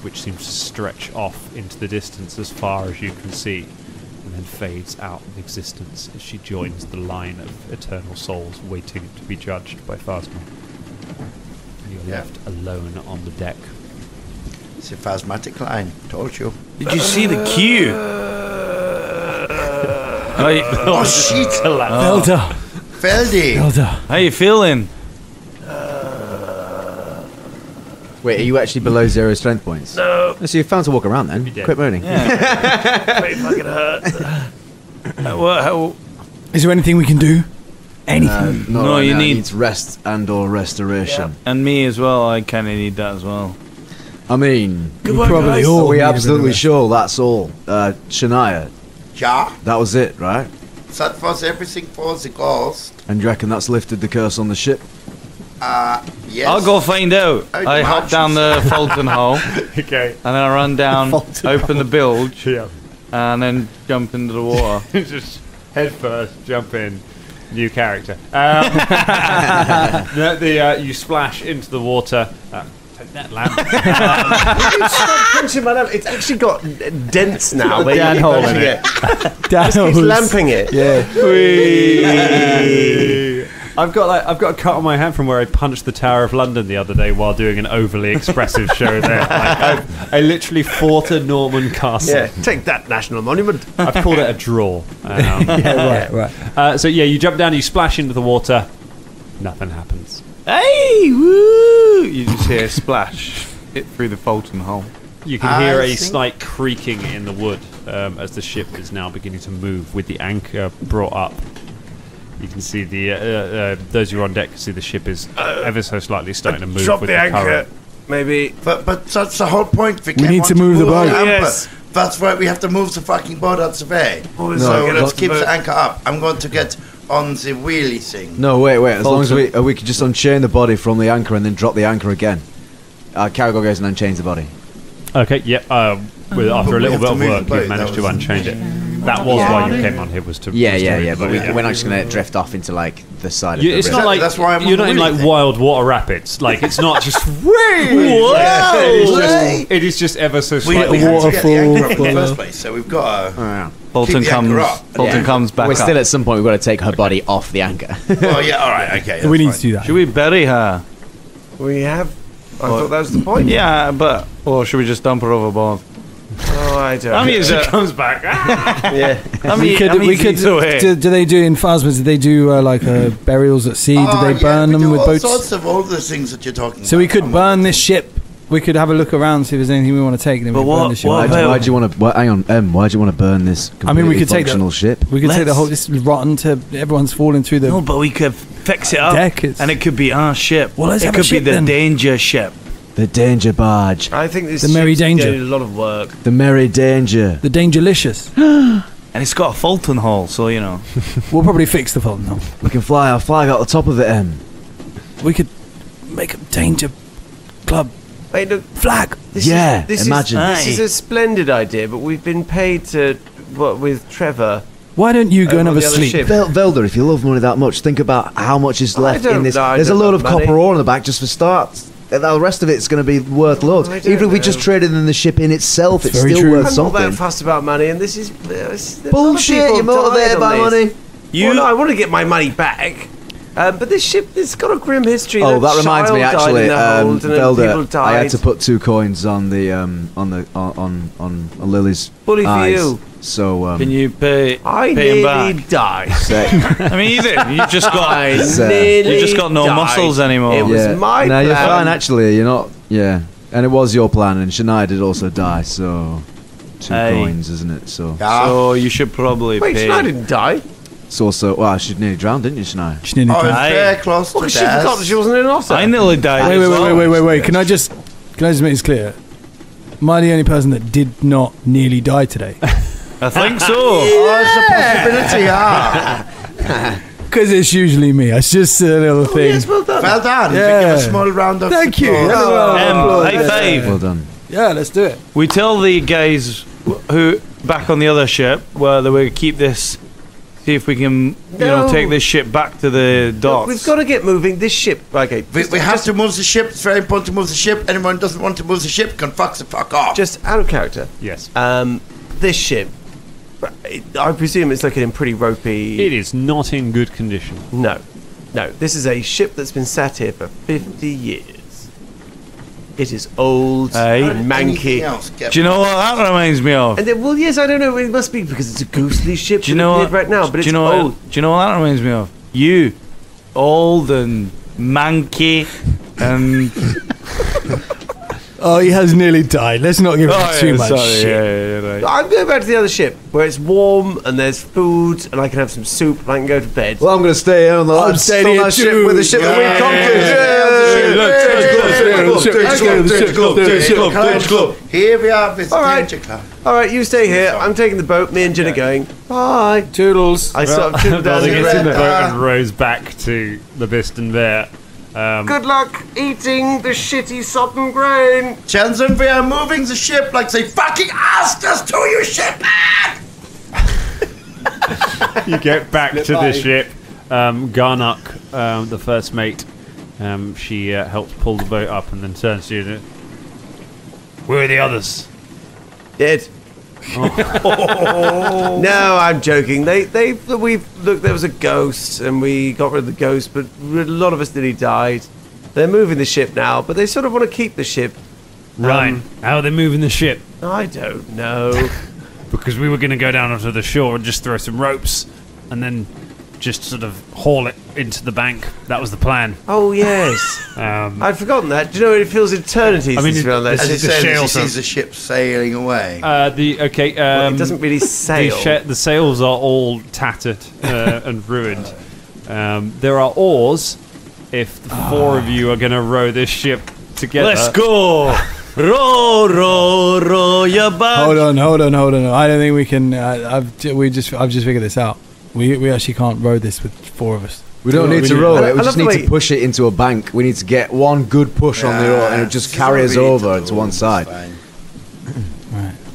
which seems to stretch off into the distance as far as you can see, and then fades out of existence as she joins the line of eternal souls waiting to be judged by Phasma. You're left alone on the deck. It's a phasmatic line. Told you. Did you see the queue? Oh shit! Velda. Feldy. Velda. How you feeling? Wait, are you actually below 0 strength points? No. So you're found to walk around then. dead. Quit moaning. It fucking hurt. Is there anything we can do? Anything? No, you need- needs rest and/or restoration. And me as well. I kind of need that as well. I mean, We probably all are we need a bit of absolutely rest. sure that's all? Shania, Yeah. that was it, right? That was everything for the ghost. And you reckon that's lifted the curse on the ship? Yes. I'll go find out. I'd I hop imagine down the Fulton hole, Okay. and then I run down, Fulton open the bilge, Yeah. and then jump into the water. Just head first, jump in, new character. You splash into the water. Take that lamp. Stop punching my lamp. It's actually got dents now. where Dan you're hole in punching it. Just keeps lamping it. Yeah. I've got a cut on my hand from where I punched the Tower of London the other day while doing an overly expressive show there. Like, I literally fought a Norman castle. Yeah, take that national monument. I've called it a draw. Right. So you jump down, you splash into the water. Nothing happens. Hey, woo! You just hear a splash hit through the Fulton hole. You can hear I a think- slight creaking in the wood as the ship is now beginning to move with the anchor brought up. You can see the those who are on deck can see the ship is ever so slightly starting to move Drop with the anchor. current. Maybe. But that's the whole point. We need to move the boat. Yes. That's why we have to move the fucking boat out the way. No, So get let's off the keep boat. the anchor up. I'm going to get on the wheelie thing. No, wait. As long as Fulton. we could just unchain the body from the anchor and then drop the anchor again. Cargo goes and unchains the body. Okay, yeah. After a we little have bit to of move work, the boat, you've managed that to was- unchange it. That was why you came on here, was to Yeah. restore it, But we're not just going to drift off into like the side of the It's river. not like That's why I'm you're on not in the like wheelie thing. wild water rapids. Like it's not just it is just ever so We slightly. have to get the anchor up in the waterfall. first place, so we've got to. Fulton Keep the anchor up. comes back We're up. still at some point. We've got to take her body off the anchor. Oh yeah, all right, okay. We need that's to do that. Should we bury her? We have. I thought that was the point. Yeah, but or should we just dump her overboard? Oh, I don't. I mean, She comes back. yeah. We could. Do they do in Phasmas? Do they do like burials at sea? Oh, do they burn we them do with all boats? sorts of all the things that you're talking So about. we could Come burn on. this ship. We could have a look around, see if there's anything we want to take. Then But we could burn what- the ship. what- Why do you want to? Hang on, why do you want to burn this? I mean, we could take functional ship. We could take the Let's- whole. This is rotten to everyone's falling through the. No, but we could fix it up, Deck is- and it could be our ship. Well, let's it have a could be ship the then. danger ship. The danger barge, I think this The Merry ship's Danger. doing a lot of work. the merry danger. The Dangerlicious. And it's got a Fulton hole, so you know. We'll probably fix the phone now. We can fly our flag out the top of it. We could make a danger club Wait, look, flag. Yeah, this imagine. This is a splendid idea, but we've been paid to what with Trevor. Why don't you go and on have a the other sleep? ship. Velda, if you love money that much, think about how much is left don't in this. know, I There's a don't load love of money. copper ore in the back just for starts. The rest of it's going to be worth loads. I don't Even if we just know. traded in the ship in itself, it's very still true. worth I'm not that something. fussed about money, and this is Bullshit, you're motivated by money. Well, no, I want to get my money back. But this ship, it's got a grim history. Oh, that reminds me. Child died Actually, in the hold, and then people Velda, died. I had to put 2 coins on the on Lily's Bully for eyes. you. So Can you pay I pay him nearly back? died. I mean, you did. You just got. I So- nearly You just got no died. muscles anymore. It was yeah. my No, plan. you're fine. Actually, you're not. Yeah, and it was your plan, and Shania did also die. So 2 Hey. coins, isn't it? So Yeah. So you should probably Wait, pay. I didn't die. it's also. Well, she nearly drowned, didn't you, Shania? She nearly Oh, died. it's Aye. very close Well, to she forgot that she wasn't an otter. I nearly died. Wait, as well. wait. Can I just make this clear? Am I the only person that did not nearly die today? I think so. Oh, it's a possibility, yeah. Because it's usually me. It's just a little thing. Yes, well done. Well done. Yeah. We give a small round of Thank you. applause. Applause. High five. Well done. Yeah, let's do it. We tell the guys who back on the other ship, where we keep this. See if we can, take this ship back to the docks. We've got to get moving. This ship. Okay. We have to move the ship. It's very important to move the ship. Anyone who doesn't want to move the ship can fuck off. Just out of character. Yes. This ship. I presume it's looking in pretty ropey. It is not in good condition. No. This is a ship that's been sat here for 50 years. It is old and manky. Do you know what that reminds me of? And then, well, yes, I don't know. It must be because it's a ghostly ship. Do you know what? Right now, but it's old. Do you know what that reminds me of? You, old and manky, and. Oh, he has nearly died. Let's not give him too much shit. Yeah, right. I'm going back to the other ship where it's warm and there's food and I can have some soup and I can go to bed. Well, I'm going to stay here on the staying here ship with the ship that we conquered. Here we are, Mr. Danger Club. All right, you stay here. I'm taking the boat. Me and Jin are going. Bye. Toodles. I sort of toodle down Balder gets in the the boat and rows back to the Bugden Bear. Good luck eating the shitty sodden grain. Jensen, we are moving the ship like they fucking asked us to, you ship! You get back to the ship. Garnock, the first mate, she helps pull the boat up and then turns to you. Where are the others? Dead. No, I'm joking. We've look. There was a ghost, and we got rid of the ghost, but a lot of us nearly died. They're moving the ship now, but they sort of want to keep the ship. Right. How are they moving the ship? I don't know. Because we were going to go down onto the shore and just throw some ropes, and then just sort of haul it into the bank. That was the plan. Oh yes. I'd forgotten that. Do you know it feels eternity? I mean, since we're on that As ship. he says, he sees the ship sailing away. Well, it doesn't really sail. The sails are all tattered and ruined. There are oars. If the four of you are going to row this ship together, Let's go. Row your boat. Hold on. I don't think we can. I've just figured this out. We actually can't row this with four of us. We don't need to row it. We I just love the need way- to push it into a bank. We need to get one good push on the oar, and it just carries over to one side.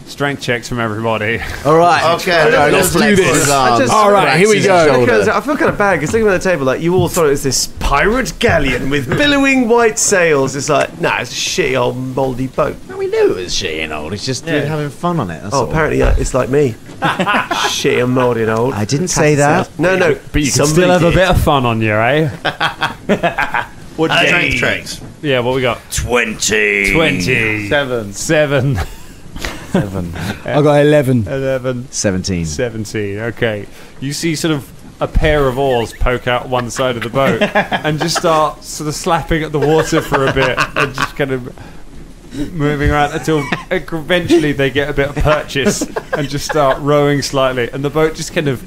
strength checks from everybody. All right. Okay, let's do this. All right, here we go. Because I feel kind of bad because looking at the table, like you all thought it was this pirate galleon with billowing white sails. It's like, nah, it's a shitty old mouldy boat. We knew it was shitty and old. It's just we're having fun on it. That's all. Apparently it's like me. Shitty and mouldy and old. I didn't say that. No. But you can still have a bit of fun on you, eh? What strength? Yeah, what we got? 20. 20. 7. I got 11. 17. 17. Okay. You see sort of a pair of oars poke out one side of the boat and just start sort of slapping at the water for a bit and just kind of moving around until eventually they get a bit of purchase and just start rowing slightly, and the boat just kind of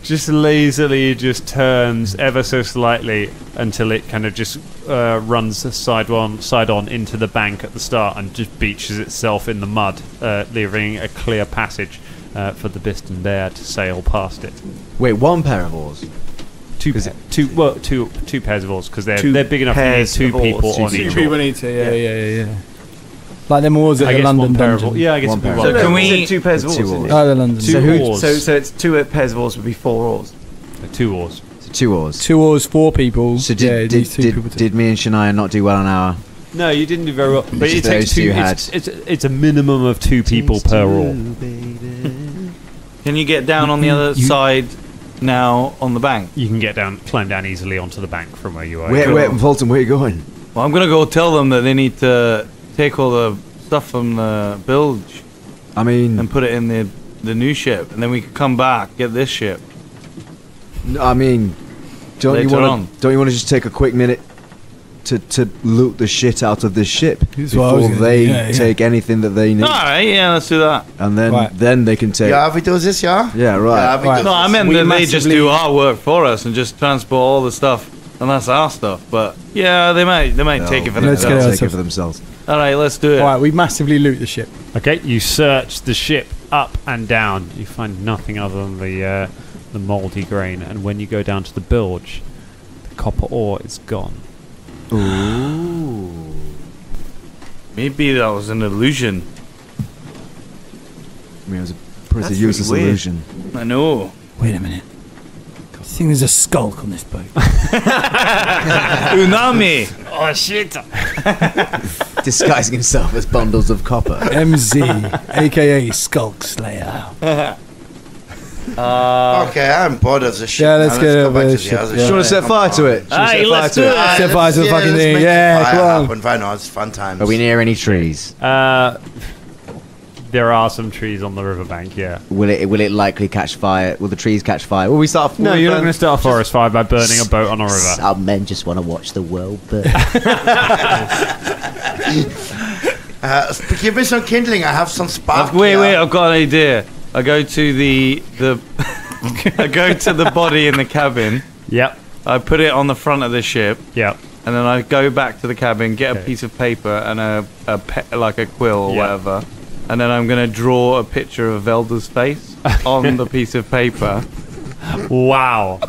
just lazily just turns ever so slightly until it kind of just runs side on into the bank at the start and just beaches itself in the mud, leaving a clear passage for the Bugden Bear to sail past it. Wait, one pair of oars. Two pairs of oars because they're big enough to need two people on each Two oar. people need to, yeah. Like them oars at I the guess London one pair of dungeon. oars. Yeah, I guess One it'd be pair. one. Can You we- said two pairs of Two oars? didn't oars. you? Oh, the London. Two oars. So it's two pairs of oars would be 4 oars. 2 oars. So 2 oars. 2 oars, 4 people. So yeah, it needs 2 people to. did me and Shania not do well on our? No, you didn't do very well. But It's it just takes those two. two It's a minimum of 2 people per oar. Can you get down on the other side now on the bank? You can climb down easily onto the bank from where you are. Wait, Fulton, where are you going? Well, I'm gonna go tell them that they need to take all the stuff from the bilge I mean, and put it in the new ship, and then we can come back, get this ship. don't you Later on. want to just take a quick minute to loot the shit out of this ship That's what I was before gonna they do, yeah. take anything that they need, All right, yeah, let's do that. and then Right. then they can take. Yeah, we do this, yeah? Yeah, right. Yeah, we Right. do No, I this. meant We that they just massively- do our work for us and just transport all the stuff, and that's our stuff. But yeah, they might take it for Let's get themselves. it. Take it for themselves. All right, let's do it. Alright, we massively loot the ship. Okay, you search the ship up and down. You find nothing other than the mouldy grain. And when you go down to the bilge, the copper ore is gone. Ooh. Maybe that was an illusion. I mean, it was a Copper is a That's useless really weird. illusion. I know. Wait a minute. I think there's a skulk on this boat. Unami. Oh shit! Disguising himself as bundles of copper. MZ, aka Skulk Slayer. Okay, I'm bored of the shit. Yeah, let's now. get go over back this to shit. the other Yeah. shit. Do you want to set fire to it? Hey, let's do it. Set fire to the fucking let's thing. make Yeah, fire come on. happen. Fine, no, it's fun times. Are we near any trees? There are some trees on the riverbank. Yeah. Will it likely catch fire? Will the trees catch fire? Will we start off? No, you're not going to start a forest fire by burning a boat on a river. Some men just want to watch the world burn. Give me some kindling. I have some spark. Wait, here. I've got an idea. I go to the I go to the body in the cabin. Yep. I put it on the front of the ship, Yep. and then I go back to the cabin, get Okay. a piece of paper and like a quill or Yeah. whatever, and then I'm gonna draw a picture of Velda's face on the piece of paper, Wow.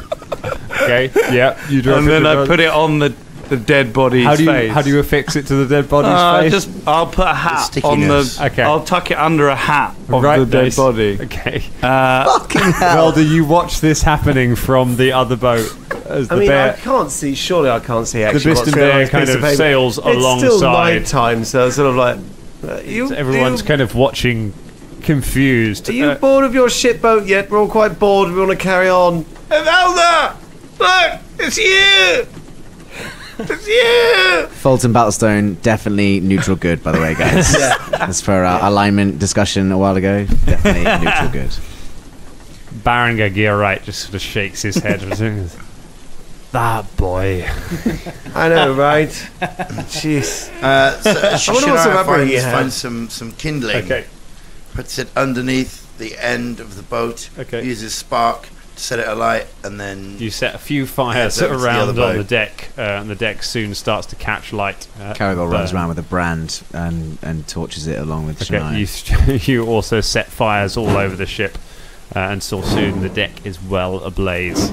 Okay. Yep. You draw. and then I put it on the dead body's face. How do you affix it to the dead body's face? I'll put a hat on stickiness. the. Okay. I'll tuck it under a hat of Right, the dead nice. body. Okay. Fucking hell. Well, do you watch this happening from the other boat as the I mean, bear? I can't see. Surely, I can't see actually. Biston what's going on bear with kind this of paper. sails It's still alongside. night time, so sort of like. Everyone's kind of watching, confused. Are you bored of your shipboat yet? We're all quite bored. We want to carry on. Velda, look, it's you. It's you. Fulton Battlestone, definitely neutral good, by the way, guys. As for our alignment discussion a while ago, definitely neutral good. Barringer Gear Right just sort of shakes his head. That boy. I know, right? Jeez. So I wonder what sort of upbringing you had. find some kindling. Okay. Puts it underneath the end of the boat. Okay. Uses spark to set it alight, and then You set a few fires Heads over to the around other on the boat. deck, and the deck soon starts to catch light. Caragol runs burn. around with a brand and torches it along with Okay, Shania. you also set fires all over the ship, and so soon the deck is well ablaze.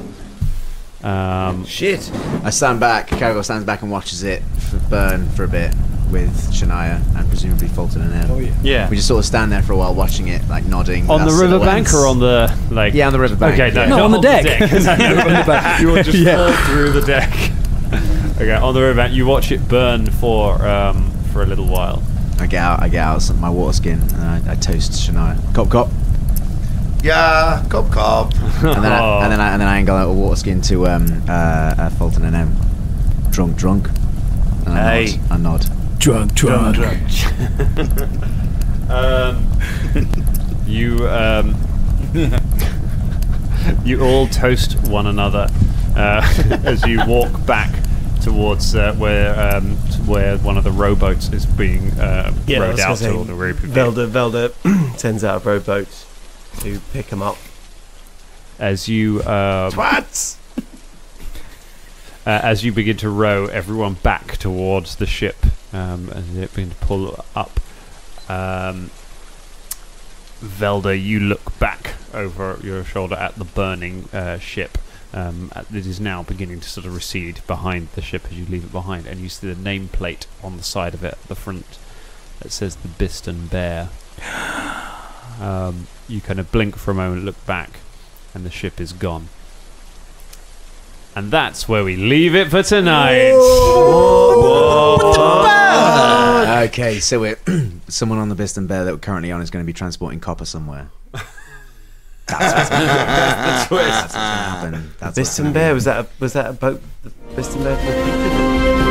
Shit. I stand back, Caragol stands back and watches it burn for a bit with Shania and presumably Fulton and him. Yeah. We just sort of stand there for a while watching it, like nodding. On our the riverbank silhouettes. or on the like? Yeah, on the riverbank. Okay, yeah. No, on the deck. No, on the back. You will just fall through the deck. Okay, on the riverbank, you watch it burn for a little while. I get out some my water skin and I toast Shania. Cop cop. yeah, cop. And then Oh. I angle out a water skin to Fulton and M. Drunk. And Hey. I nod. Drunk. You you all toast one another as you walk back towards where one of the rowboats is being rowed out to all the rope. Velda sends out a rowboat to pick him up. As you Twats! as you begin to row everyone back towards the ship, as it begins to pull up. Velda, you look back over your shoulder at the burning ship. It is now beginning to sort of recede behind the ship as you leave it behind, and you see the nameplate on the side of it at the front that says the Biston Bear. You kind of blink for a moment, look back, and the ship is gone. And that's where we leave it for tonight. Okay, so we're someone on the Biston Bear that we're currently on is going to be transporting copper somewhere. That's what's going to happen. That's what's Biston Bear, was that a boat? The Biston Bear from the